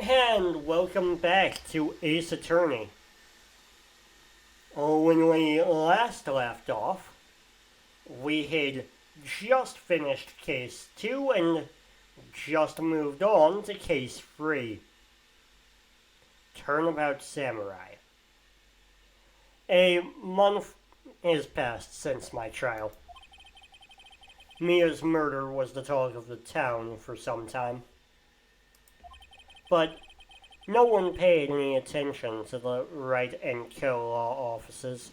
And welcome back to Ace Attorney. When we last left off, we had just finished Case 2 and just moved on to Case 3. Turnabout Samurai. A month has passed since my trial. Mia's murder was the talk of the town for some time. But no one paid any attention to the right and kill law offices.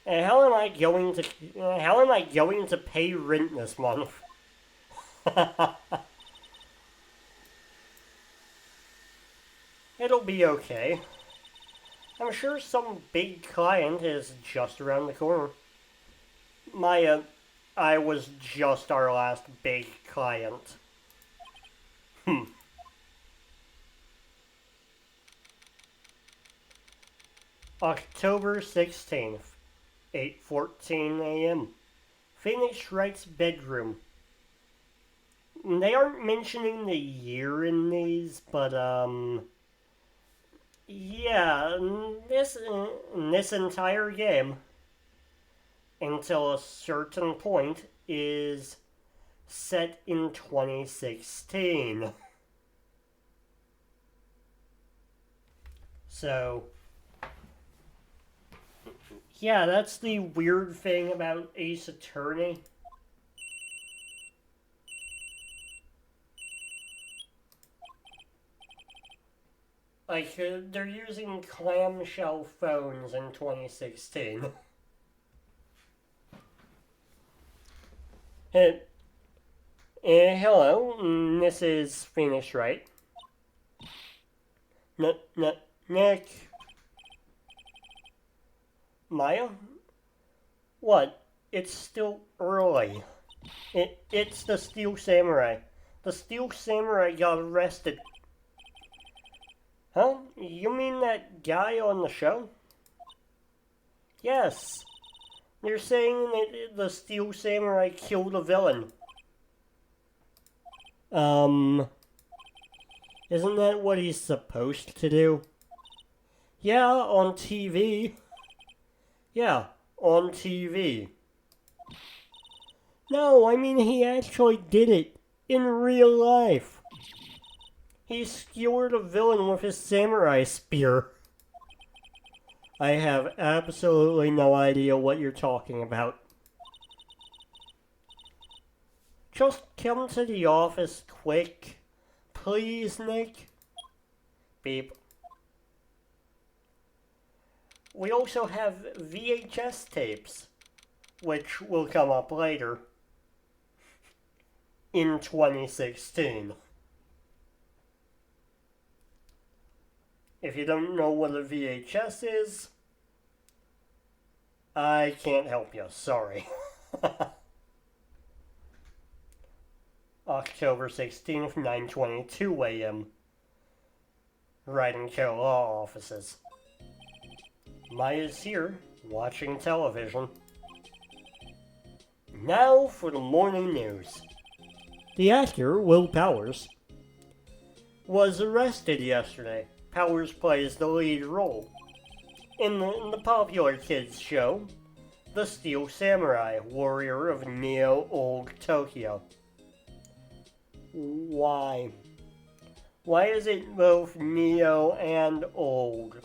And how am I going to pay rent this month? It'll be okay. I'm sure some big client is just around the corner. I was just our last big client. October 16th, 8:14 a.m. Phoenix Wright's bedroom. They aren't mentioning the year in these, but, yeah, this entire game, until a certain point, is set in 2016. So, yeah, that's the weird thing about Ace Attorney. Like, they're using clamshell phones in 2016. Hello, this is Phoenix Wright. Nick. Maya? What? It's still early. It's the Steel Samurai. The Steel Samurai got arrested. Huh? You mean that guy on the show? Yes. They're saying that the Steel Samurai killed a villain. Isn't that what he's supposed to do? Yeah, on TV. Yeah, on TV. No, I mean he actually did it. In real life. He skewered a villain with his samurai spear. I have absolutely no idea what you're talking about. Just come to the office quick. Please, Nick. Beep. We also have VHS tapes, which will come up later. In 2016. If you don't know what a VHS is, I can't help you, sorry. October 16th, 9:22 a.m. Right and Kill Law offices. Maya's here, watching television. Now for the morning news. The actor, Will Powers, was arrested yesterday. Powers plays the lead role in the popular kids show, The Steel Samurai, Warrior of Neo-Old Tokyo. Why? Why is it both Neo and Old?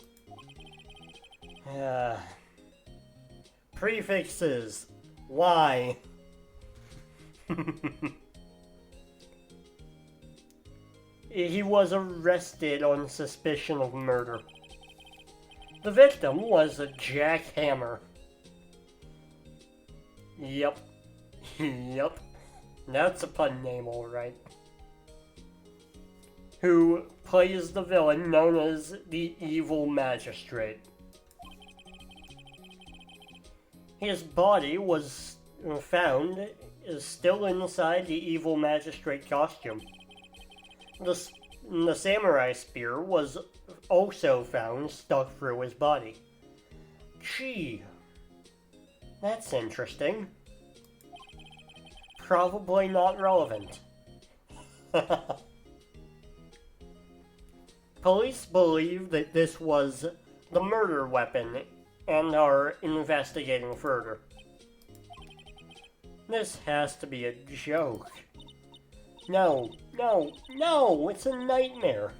Prefixes. Why? He was arrested on suspicion of murder. The victim was a jackhammer. Yep. Yep. That's a pun name, alright. Who plays the villain known as the Evil Magistrate. His body was found still inside the Evil Magistrate costume. The samurai spear was also found stuck through his body. Gee, that's interesting. Probably not relevant. Police believe that this was the murder weapon and are investigating further. This has to be a joke. No, it's a nightmare.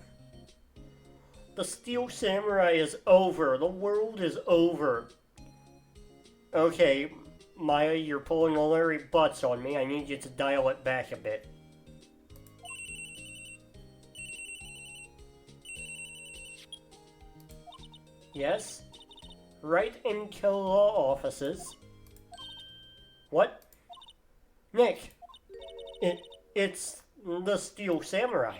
The Steel Samurai is over. The world is over. Okay, Maya, you're pulling a Larry Butts on me. I need you to dial it back a bit. Yes? Right into law offices. What? Nick, it's the Steel Samurai.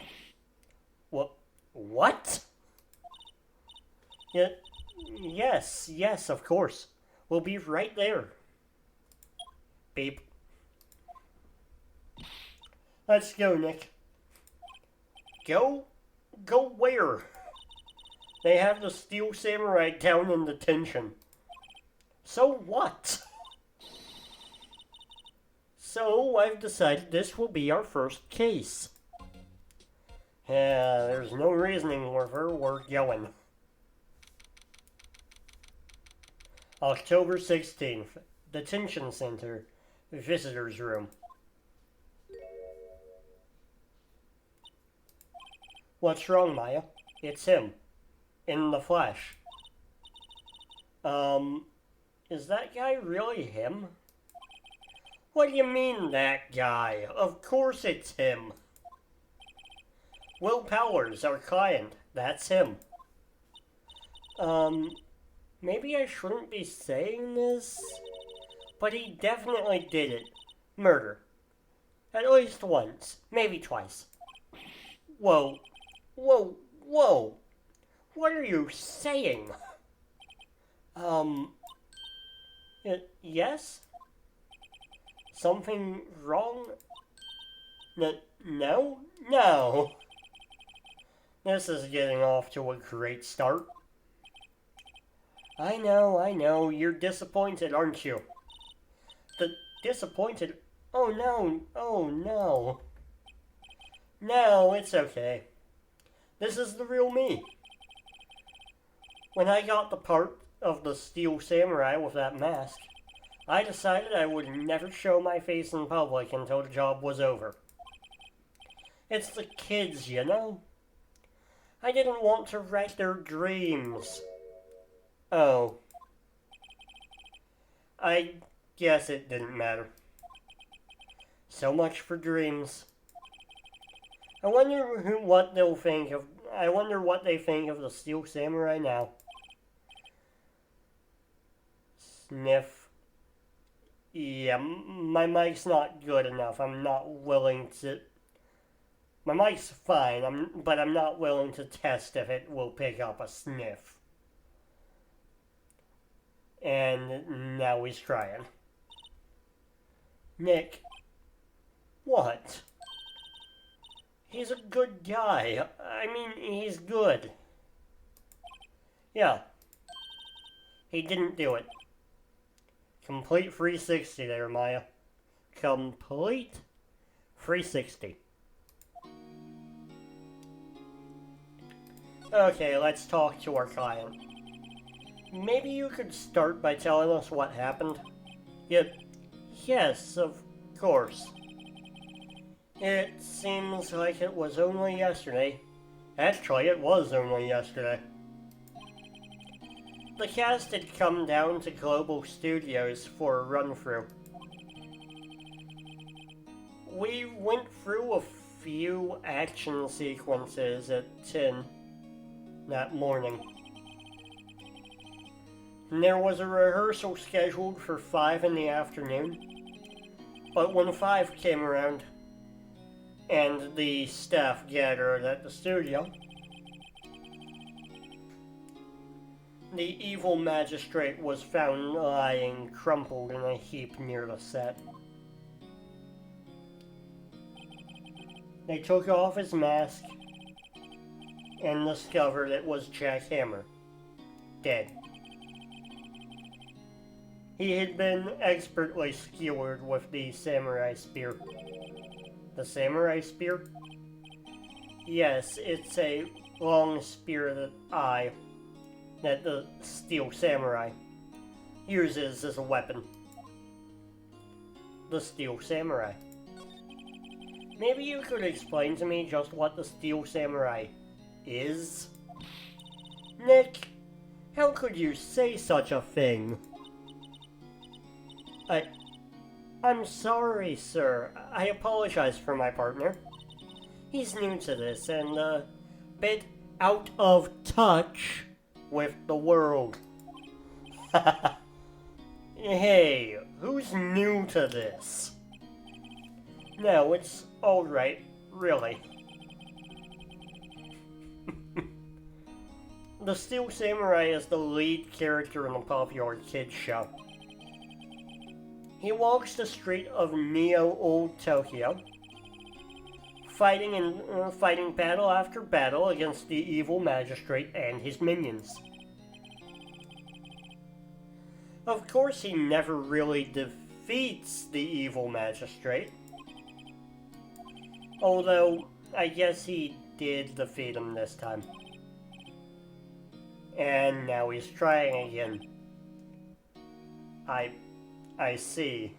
What? Yes, of course. We'll be right there. Beep. Let's go, Nick. Go where? They have the Steel Samurai down in detention. So what? So I've decided this will be our first case. Yeah, there's no reasoning with her. We're going. October 16th, Detention Center, Visitor's Room. What's wrong, Maya? It's him. In the flesh. Is that guy really him? What do you mean, that guy? Of course it's him. Will Powers, our client. That's him. Maybe I shouldn't be saying this, but he definitely did it. Murder. At least once, maybe twice. Whoa. What are you saying? Yes? Something wrong? No? This is getting off to a great start. I know, you're disappointed, aren't you? Disappointed? Oh no. No, it's okay. This is the real me. When I got the part of the Steel Samurai with that mask, I decided I would never show my face in public until the job was over. It's the kids, you know? I didn't want to wreck their dreams. Oh. I guess it didn't matter. So much for dreams. I wonder what they think of the Steel Samurai now. Sniff. Yeah, my mic's not good enough. I'm not willing to... My mic's fine, but I'm not willing to test if it will pick up a sniff. And now he's trying. Nick. What? He's a good guy. I mean, he's good. Yeah. He didn't do it. Complete 360 there, Maya. Complete 360. Okay, let's talk to our client. Maybe you could start by telling us what happened? Yes, of course. It seems like it was only yesterday. Actually, it was only yesterday. The cast had come down to Global Studios for a run-through. We went through a few action sequences at 10 that morning. And there was a rehearsal scheduled for 5 in the afternoon. But when 5 came around, and the staff gathered at the studio, the evil magistrate was found lying crumpled in a heap near the set. They took off his mask and discovered it was Jack Hammer, dead. He had been expertly skewered with the samurai spear. The samurai spear? Yes, it's a long-spirited eye that the Steel Samurai uses as a weapon. The Steel Samurai. Maybe you could explain to me just what the Steel Samurai is? Nick, how could you say such a thing? I'm sorry, sir. I apologize for my partner. He's new to this and a bit out of touch with the world. Hey, who's new to this? No, it's alright, really. The Steel Samurai is the lead character in the popular kids show. He walks the street of Neo-Old Tokyo, fighting battle after battle against the evil magistrate and his minions. Of course, he never really defeats the evil magistrate. Although, I guess he did defeat him this time. And now he's trying again. I see.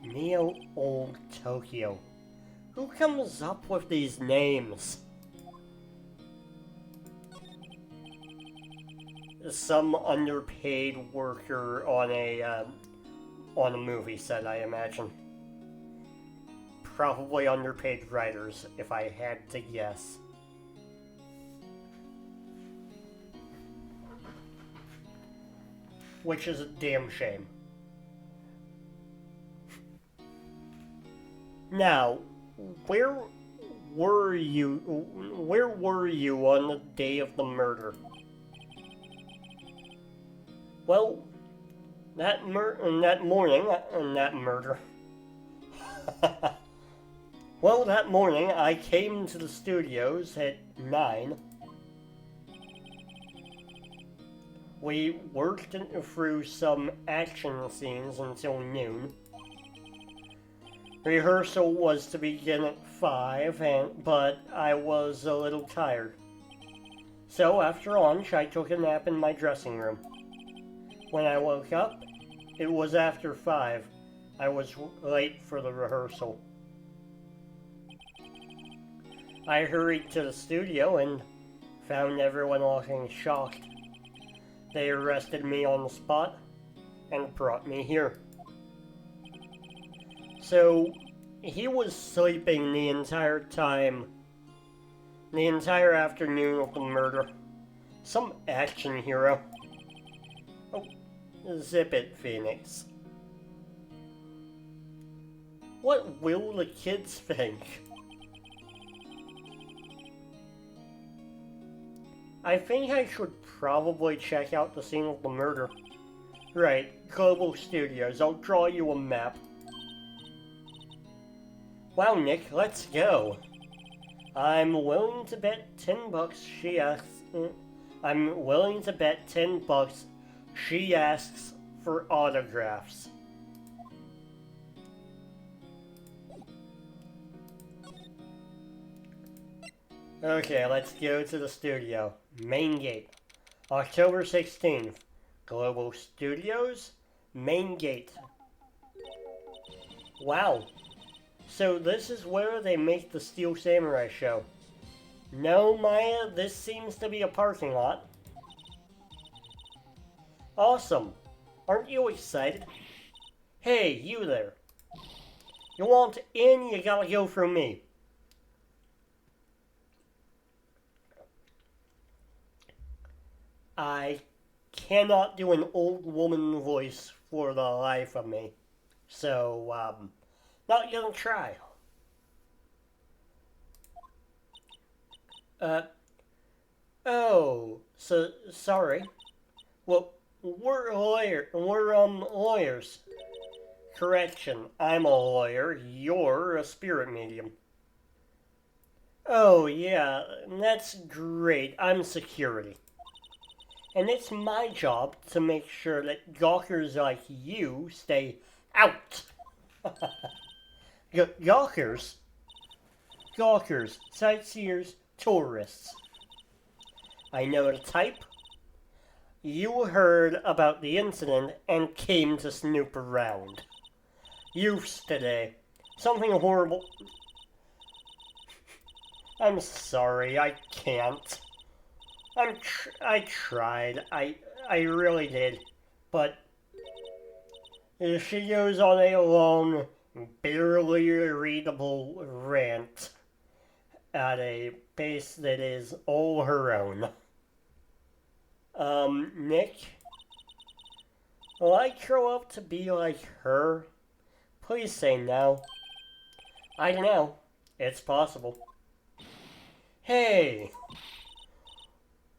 Neo-Old Tokyo. Who comes up with these names? Some underpaid worker on a movie set, I imagine. Probably underpaid writers, if I had to guess. Which is a damn shame. Now, where were you on the day of the murder? Well, that morning, well, that morning I came to the studios at 9. We worked through some action scenes until noon. Rehearsal was to begin at 5, but I was a little tired. So after lunch, I took a nap in my dressing room. When I woke up, it was after 5. I was late for the rehearsal. I hurried to the studio and found everyone looking shocked. They arrested me on the spot and brought me here. So, he was sleeping the entire time. The entire afternoon of the murder. Some action hero. Oh, zip it, Phoenix. What will the kids think? I think I should probably check out the scene of the murder. Right, Global Studios, I'll draw you a map. Wow, Nick, let's go. I'm willing to bet $10 she asks... I'm willing to bet $10 she asks for autographs. Okay, let's go to the studio. Main gate. October 16th. Global Studios. Main gate. Wow. So this is where they make the Steel Samurai show. No, Maya, this seems to be a parking lot. Awesome. Aren't you excited? Hey, you there. You want in, you gotta go through me. I cannot do an old woman voice for the life of me. So, not gonna try. Oh, so, sorry. Well, we're lawyers. Correction, I'm a lawyer, you're a spirit medium. Oh, yeah, that's great, I'm security. And it's my job to make sure that gawkers like you stay out. Gawkers? Gawkers, sightseers, tourists. I know the type. You heard about the incident and came to snoop around. Youths today. Something horrible. I'm sorry, I can't. I tried. I really did. But she goes on a long, barely readable rant at a pace that is all her own. Nick? Will I grow up to be like her? Please say no. I don't know. It's possible. Hey!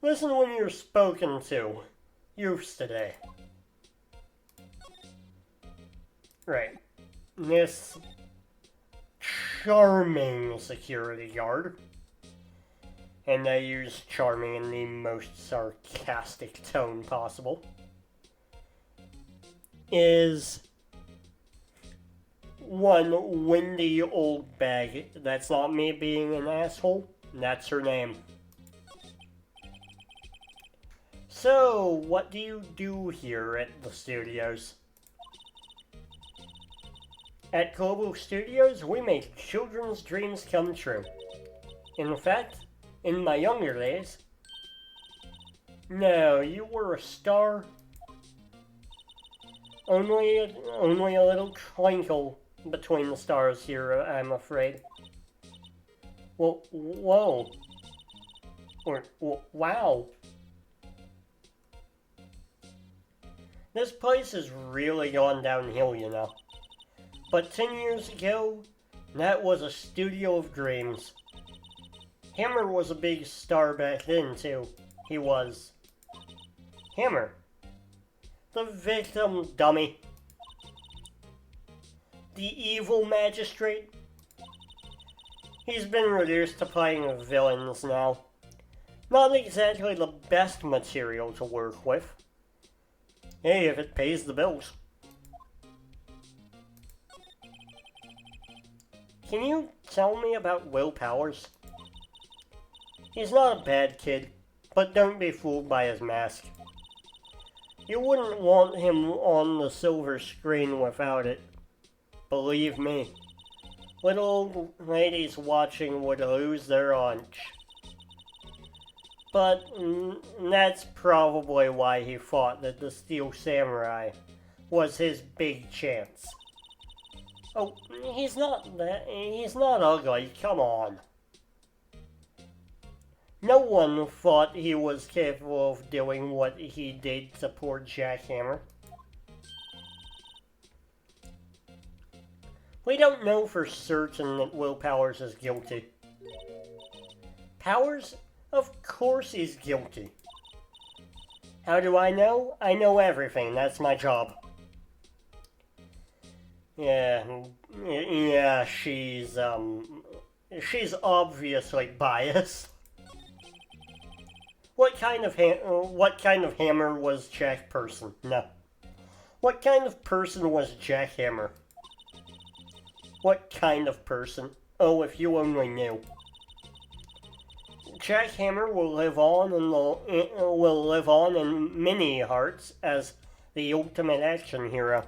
Listen when you're spoken to. Youths today. Right. This charming security guard, and I use charming in the most sarcastic tone possible, is one windy old bag. That's not me being an asshole. That's her name. So, what do you do here at the studios? At Global Studios, we make children's dreams come true. In fact, in my younger days... No, you were a star. Only a little twinkle between the stars here, I'm afraid. Well, whoa. Or, wow. This place has really gone downhill, you know. But 10 years ago, that was a studio of dreams. Hammer was a big star back then, too. He was. Hammer. The victim, dummy. The evil magistrate. He's been reduced to playing villains now. Not exactly the best material to work with. Hey, if it pays the bills. Can you tell me about Will Powers? He's not a bad kid, but don't be fooled by his mask. You wouldn't want him on the silver screen without it. Believe me. Little old ladies watching would lose their lunch. But that's probably why he thought that the Steel Samurai was his big chance. Oh, he's not ugly, come on. No one thought he was capable of doing what he did to poor Jack Hammer. We don't know for certain that Will Powers is guilty. Powers? Of course he's guilty. How do I know? I know everything, that's my job. Yeah, she's obviously biased. What kind of hammer was Jack Person? No. What kind of person was Jack Hammer? What kind of person? Oh, if you only knew. Jack Hammer will live on in many hearts as the ultimate action hero.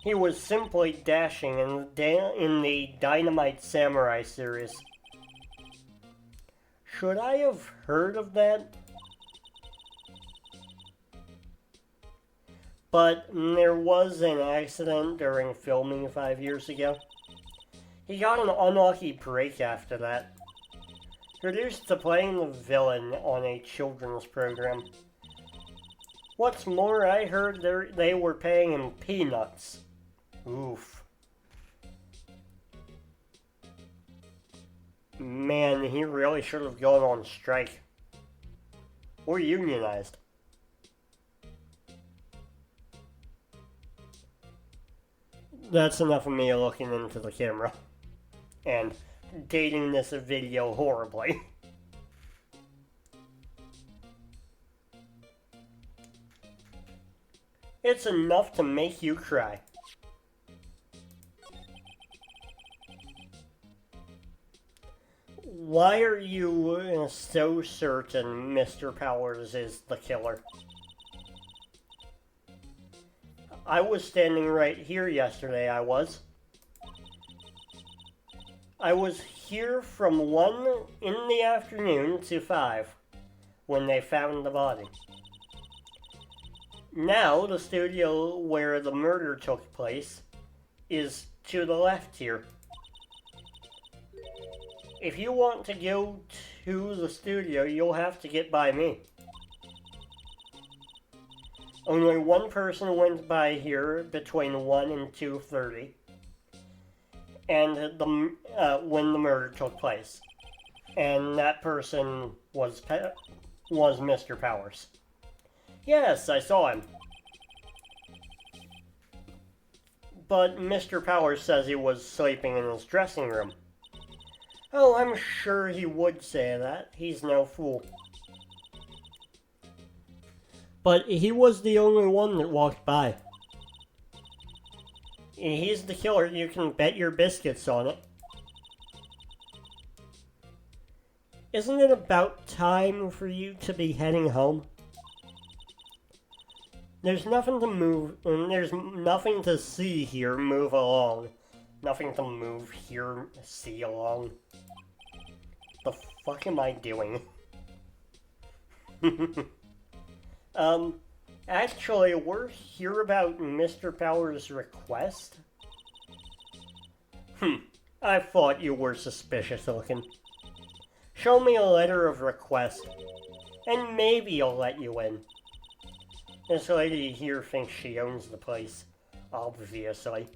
He was simply dashing in the Dynamite Samurai series. Should I have heard of that? But there was an accident during filming 5 years ago. He got an unlucky break after that. Reduced to playing the villain on a children's program. What's more, I heard they were paying him peanuts. Oof. Man, he really should have gone on strike. Or unionized. That's enough of me looking into the camera. And dating this video horribly. It's enough to make you cry. Why are you so certain Mr. Powers is the killer? I was standing right here yesterday, I was. I was here from 1 in the afternoon to 5 when they found the body. Now, the studio where the murder took place is to the left here. If you want to go to the studio, you'll have to get by me. Only one person went by here between 1 and 2:30, and when the murder took place. And that person was Mr. Powers. Yes, I saw him. But Mr. Powers says he was sleeping in his dressing room. Oh, I'm sure he would say that. He's no fool. But he was the only one that walked by. He's the killer, you can bet your biscuits on it. Isn't it about time for you to be heading home? There's nothing to move, and there's nothing to see here. Move along. Nothing to move here, see along. The fuck am I doing? Actually, we're here about Mr. Powers' request? I thought you were suspicious looking. Show me a letter of request, and maybe I'll let you in. This lady here thinks she owns the place, obviously.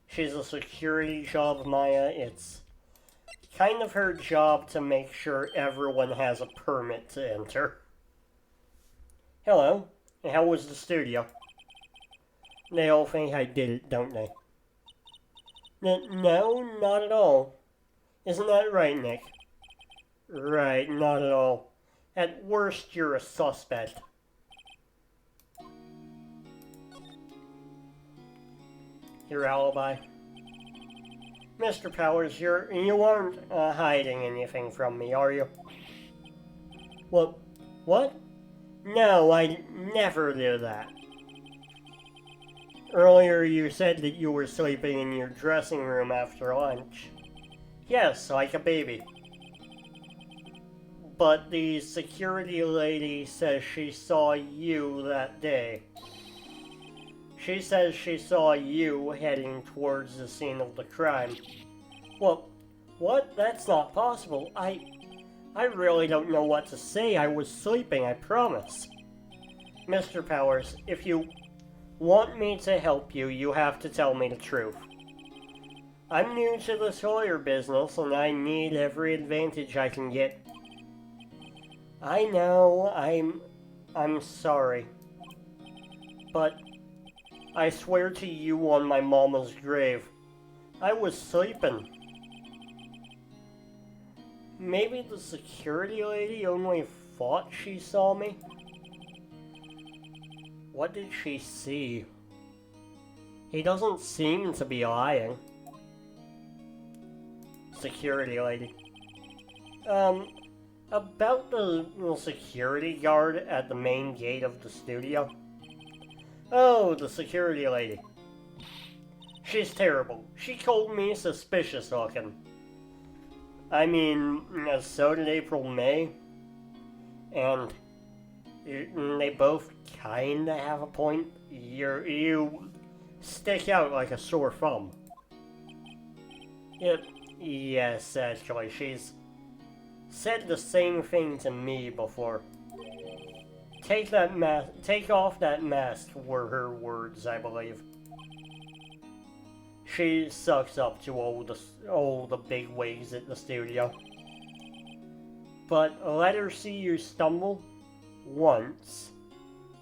She's a security job, Maya. It's kind of her job to make sure everyone has a permit to enter. Hello, how was the studio? They all think I did it, don't they? No, not at all. Isn't that right, Nick? Right, not at all. At worst, you're a suspect. Your alibi? Mr. Powers, you aren't hiding anything from me, are you? What? No, I never do that. Earlier you said that you were sleeping in your dressing room after lunch. Yes, like a baby. But the security lady says she saw you that day. She says she saw you heading towards the scene of the crime. Well, what? That's not possible. I really don't know what to say. I was sleeping, I promise. Mr. Powers, if you want me to help you, you have to tell me the truth. I'm new to the Sawyer business, and I need every advantage I can get. I know, I'm sorry. But I swear to you on my mama's grave, I was sleeping. Maybe the security lady only thought she saw me? What did she see? He doesn't seem to be lying. Security lady. About the security guard at the main gate of the studio. Oh, the security lady. She's terrible. She called me suspicious looking. I mean, so did April May. And they both kinda have a point. You stick out like a sore thumb. Yes, actually, she's said the same thing to me before. Take off that mask were her words, I believe. She sucks up to all the big wigs at the studio. But let her see you stumble once,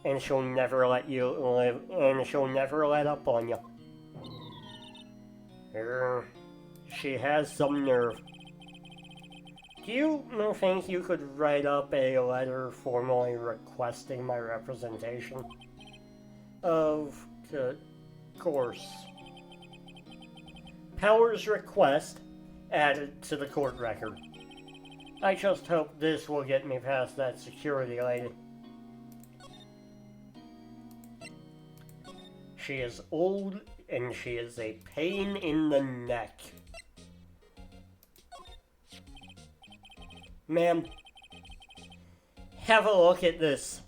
and she'll never let you live, and she'll never let up on you. She has some nerve. Do you think you could write up a letter formally requesting my representation? Of course. Powers' request added to the court record. I just hope this will get me past that security lady. She is old and she is a pain in the neck. Ma'am, have a look at this.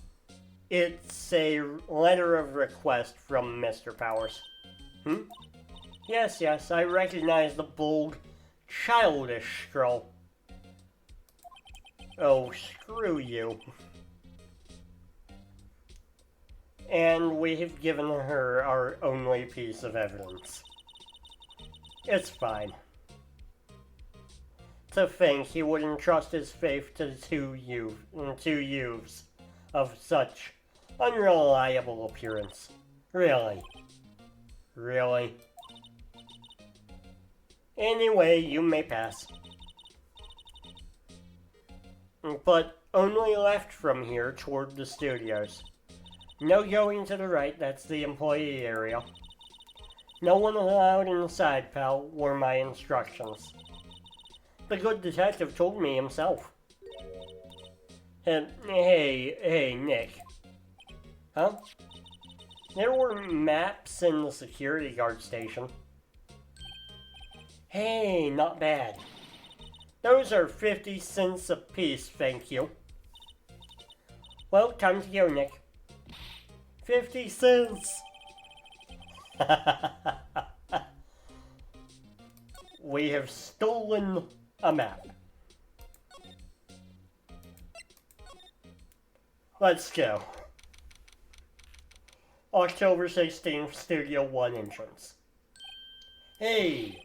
It's a letter of request from Mr. Powers. Yes, I recognize the bold, childish scroll. Oh, screw you. And we have given her our only piece of evidence. It's fine. To think he would entrust his faith to two youths of such unreliable appearance. Really? Really? Anyway, you may pass. But only left from here toward the studios. No going to the right, that's the employee area. No one allowed inside, pal, were my instructions. The good detective told me himself. Hey, Nick. Huh? There were maps in the security guard station. Hey, not bad. Those are 50 cents apiece, thank you. Well, time to go, Nick. 50 cents! We have stolen a map. Let's go. October 16th, Studio 1 entrance. Hey!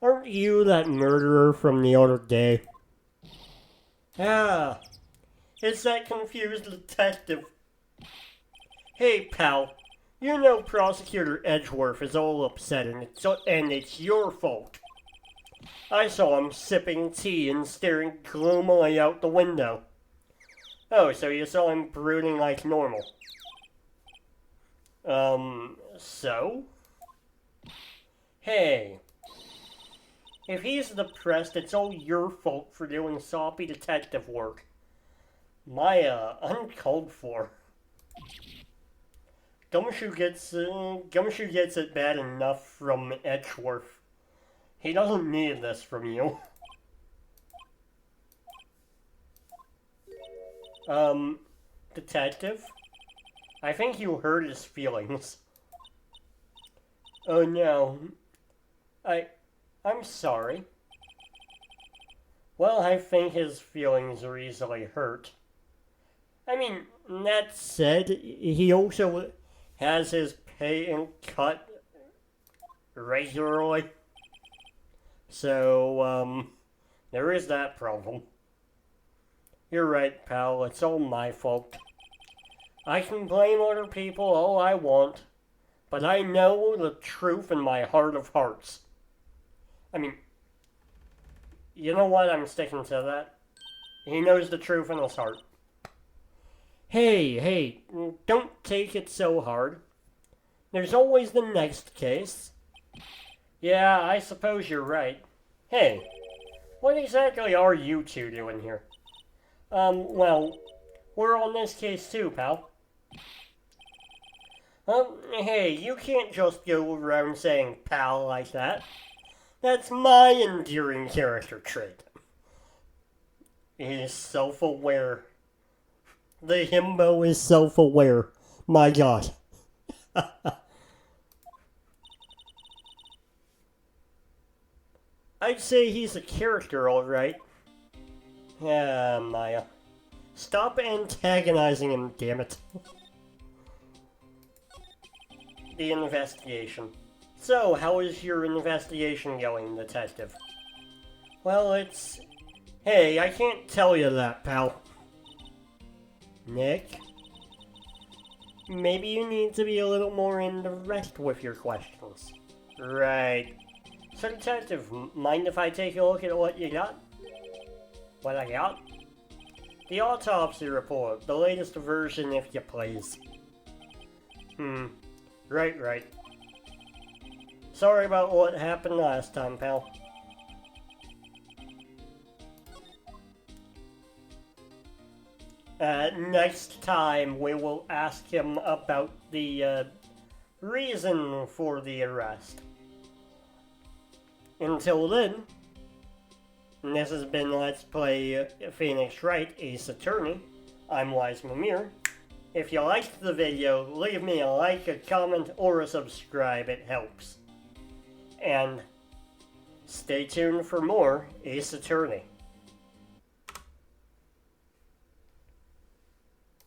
Aren't you that murderer from the other day? Ah, it's that confused detective. Hey, pal, you know Prosecutor Edgeworth is all upset and it's your fault. I saw him sipping tea and staring gloomily out the window. Oh, so you saw him brooding like normal. So? Hey. If he's depressed, it's all your fault for doing soppy detective work. Uncalled for. Gumshoe gets it bad enough from Edgeworth. He doesn't need this from you. Detective? I think you hurt his feelings. Oh no. I'm sorry. Well, I think his feelings are easily hurt. I mean, that said, he also has his pay cut regularly. So, there is that problem. You're right, pal, it's all my fault. I can blame other people all I want, but I know the truth in my heart of hearts. I mean, you know what? I'm sticking to that. He knows the truth in his heart. Hey, don't take it so hard. There's always the next case. Yeah, I suppose you're right. Hey, what exactly are you two doing here? Well, we're on this case too, pal. Hey, you can't just go around saying pal like that. That's my endearing character trait. He's self-aware. The himbo is self-aware. My god. I'd say he's a character, alright. Yeah, Maya. Stop antagonizing him, damn it. The investigation. So, how is your investigation going, detective? Well, it's... Hey, I can't tell you that, pal. Nick? Maybe you need to be a little more indirect with your questions. Right. So, detective, mind if I take a look at what you got? What I got? The autopsy report, the latest version, if you please. Right. Sorry about what happened last time, pal. Next time we will ask him about the reason for the arrest. Until then, this has been Let's Play Phoenix Wright Ace Attorney. I'm Wisemimir. If you liked the video, leave me a like, a comment, or a subscribe, it helps. And stay tuned for more Ace Attorney.